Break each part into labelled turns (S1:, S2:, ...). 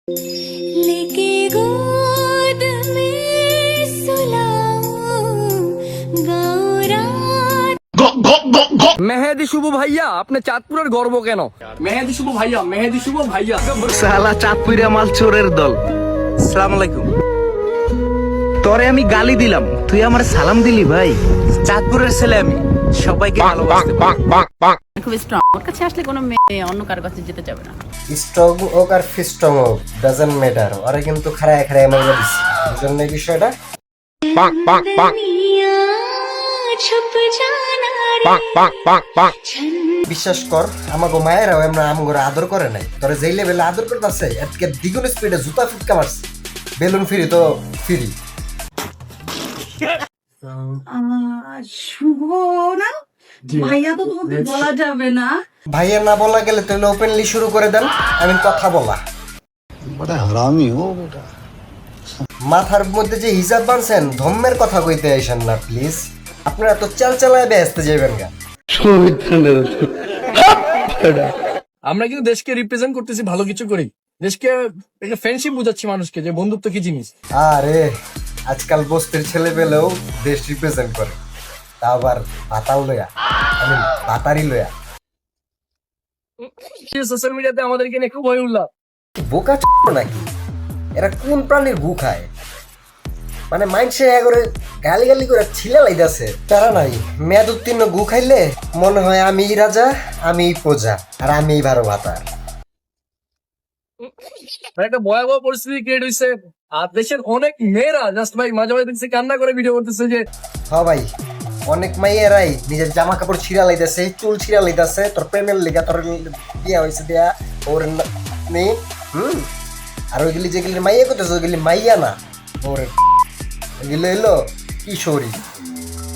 S1: लेके गोद में सुलाऊं गौरा।
S2: মেহেদি শুভ ভাইয়া, আপনি চাঁদপুরের গর্ব কেন? মেহেদি শুভ ভাইয়া, মেহেদি শুভ ভাইয়া।
S3: সালা চাঁদপুরে মাল চোরের দল। আসসালামু আলাইকুম। তোরে আমি গালি দিলাম, তুই আমার সালাম দিলি ভাই। চাঁদপুরের ছেলে আমি, সবাইকে ভালোবাসতে পারি।
S4: খুব স্ট্রং, ওর কাছে আসলে কোনো মেয়ে অন্য কারো কাছে যেতে যাবে না।
S5: স্ট্রং হোক আর ফিস্ট্রং হোক ডাজন্ট ম্যাটার, ওরা কিন্তু খাড়ায় খাড়ায় মাইরা দিচ্ছে। বুঝলেন না এই বিষয়টা?
S1: दुनिया छुप जाना
S5: বিশ্বাস কর, আমাকে মায়েরাও আমরা আমগরে আদর করে নাই। তোরা যেই লেভেলে আদর করতেছে এতকে দ্বিগুণ স্পিডে জুতা ফিটকা মারছে। বেলুন ফ্রি তো ফ্রি।
S4: শুভ না ভাইয়া তো তোমাকে বলা যাবে না।
S5: ভাইয়া না বলা গেলে তাহলে ওপেনলি শুরু করে দেন। আমি কথা বলা
S6: बड़ा हरामी हो बेटा।
S5: মাথার মধ্যে যে হিজাব বানছেন ধম্মের কথা কইতে আইসেন না প্লিজ। আপনারা তো চালচালায় ব্যস্ত যাবেন গা।
S2: আমরা কিন্তু দেশকে রিপ্রেজেন্ট করতেছি, ভালো কিছু করি। দেশকে একটা ফ্রেন্ডশিপ বুঝাচ্ছি মানুষকে যে বন্ধুত্ব কি জিনিস।
S5: আরে আজকাল বস্তির ছেলে পেলেও দেশ রিপ্রেজেন্ট করে, তা আবার ভাতাও লয়া, আমি ভাতারি লয়া।
S2: সোশ্যাল মিডিয়াতে আমাদেরকে নিয়ে খুব ভয় উল্লাহ।
S5: বোকা নাকি এরা? কোন প্রাণীর গু খায়? মানে মাইন্ডসে এগরে গালি গালি করে ছিলে লাইতাছে। তারা নাই মেয়াদ উত্তীর্ণ গু খাইলে মনে হয় আমি রাজা, আমি প্রজা, আর আমি ভারো ভাতার।
S2: একটা ভয়াবহ পরিস্থিতি ক্রিয়েট হয়েছে। আর দেশের অনেক মেয়েরা জাস্ট ভাই মাঝে মাঝে দেখছি কান্না করে ভিডিও করতেছে যে
S5: হ্যাঁ ভাই, অনেক মাইয়েরাই নিজের জামা কাপড় ছিঁড়া লাইতেছে, চুল ছিঁড়া লাইতেছে। তোর প্রেমের লিগা তোর বিয়া হয়েছে, দেয়া ওর নেই। আর ওইগুলি যেগুলি মাইয়া করতেছে ওইগুলি মাইয়া না, ওর এগুলো এলো কিশোরী,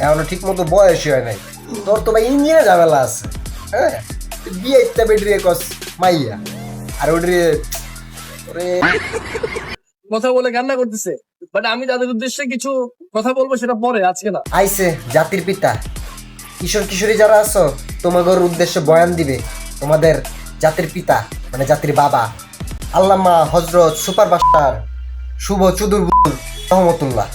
S5: এখনো ঠিক মতো বয়সই হয় নাই। তোর তো ভাই ইঞ্জিনে ঝামেলা আছে। হ্যাঁ, বিয়ে ইত্যা বেডরিয়ে কস মাইয়া, আর ওড্রিয়ে
S2: কথা বলে কান্না করতেছে। বাট আমি তাদের উদ্দেশ্যে কিছু কথা বলবো, সেটা পরে, আজকে না।
S5: আইসে জাতির পিতা। কিশোর কিশোরী যারা আছো, তোমাদের উদ্দেশ্যে বয়ান দিবে তোমাদের জাতির পিতা, মানে জাতির বাবা আল্লামা হযরত সুপার বাস্টার শুভ চুদুরবুল রহমতুল্লাহ।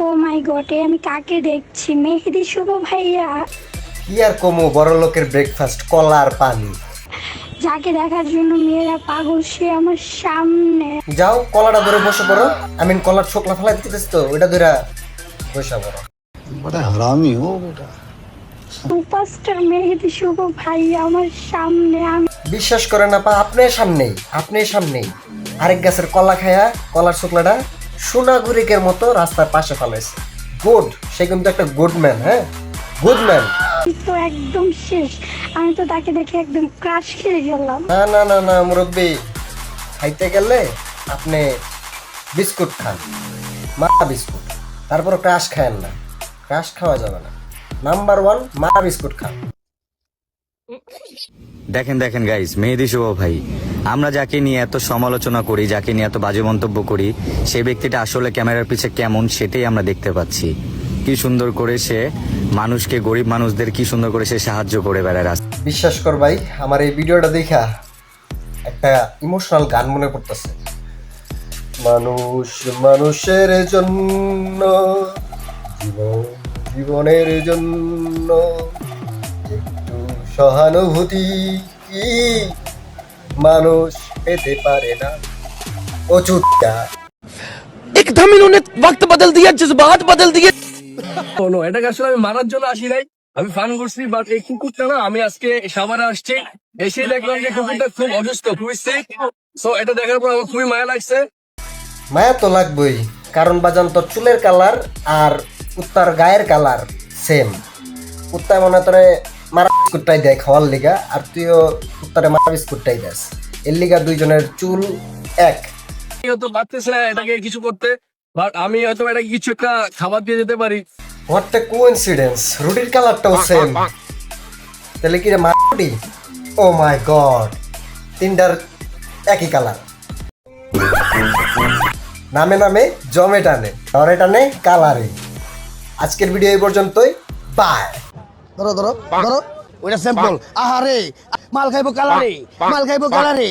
S7: ও মাই গড, আমি কাকে দেখছি? মেহেদি শুভ ভাইয়া।
S5: কি আর কমু, বড় লোকের ব্রেকফাস্ট, কলা আর পানি।
S7: যাকে দেখার জন্য মেয়েরা পাগল, সে আমার সামনে।
S5: যাও কলাটা ধরে বসে পড়ো। আমি কলার ছোকলা ফেলাই দিতেছি তো, ওইটা ধরে বসে পড়ো।
S6: बड़ा हरामी हो बेटा।
S7: সুপারস্টার মেহেদি শুভ ভাইয়া আমার সামনে। আমি
S5: বিশ্বাস করে না পা, আপনার সামনেই, আপনার সামনেই আরেক গাছের কলা খায়া কলার শুকলাটা সোনাগুরিকের মতো রাস্তার পাশে ফেলাইছে। গুড, সে কিন্তু একটা গুড ম্যান। হ্যাঁ, গুড ম্যান।
S7: তো একদম শেষ, আমি তো তাকে দেখে একদম ক্রাশ খেয়ে গেলাম।
S5: না না না না মুরব্বী, খাইতে গেলে আপনি বিস্কুট খান, মা বিস্কুট। তারপর ক্রাশ খায়েন না, ক্রাশ খাওয়া যাবে না। নাম্বার 1 মা বিস্কুট খান।
S8: দেখেন দেখেন গাইস, মেহেদি শুভ ভাই, আমরা যাকে নিয়ে এত সমালোচনা করি, যাকে নিয়ে এত বাজে মন্তব্য করি, সেই ব্যক্তিটা আসলে ক্যামেরার পিছে কেমন সেটাই আমরা দেখতে পাচ্ছি। কি সুন্দর করে সে মানুষকে, গরিব মানুষদের কি সুন্দর করে সে সাহায্য করে বেড়ায় রাস্তায়।
S5: বিশ্বাস কর ভাই, আমার এই ভিডিওটা দেখা একটা ইমোশনাল গান মনে পড়তেছে। মানুষ মানুষের জন্য, জীবন জীবনের জন্য, একটু সহানুভূতি কি মানুষ পেতে পারে না? ও চুতিয়া
S3: एकदम इन्होंने वक्त बदल दिया, जज्बात बदल दिए।
S2: শোনো, এটাকে আসলে আমি মারার জন্য আসি নাই, আমি ফান করছি। বাট এই কুকুরটা না, আমি আজকে সাভারে আসছি, এসে দেখলাম যে কুকুরটা খুব অসুস্থ, খুবই সিক। সো এটা দেখার পর আমার খুবই মায়া লাগছে।
S5: মায়া তো লাগবেই, কারণ বাজান তোর চুলের কালার আর কুত্তার গায়ের কালার সেম। কুত্তা মনে তোরে মারা বিস্কুটটাই দেয় খাওয়ার লিগা, আর তুইও কুত্তারে মারা বিস্কুটটাই দেস, এর লিগা দুইজনের চুল এক।
S2: হয়তো পারতেছে না এটাকে কিছু করতে, বাট আমি হয়তো এটাকে কিছু একটা খাবার দিয়ে যেতে পারি।
S5: হোয়াট এ কোইন্সিডেন্স, রুটির কালারটাও সেম। তাহলে কি রে মাটি? ও মাই গড, তিনটার একই কালার। নামে নামে জমে টানে, ডরে টানে কালারে। আজকের ভিডিও এই পর্যন্তই, বাই।
S6: ধরো ধরো ধরো, ওইটা স্যাম্পল। আহারে মাল খাইবো কালারে, মাল খাইবো কালারে।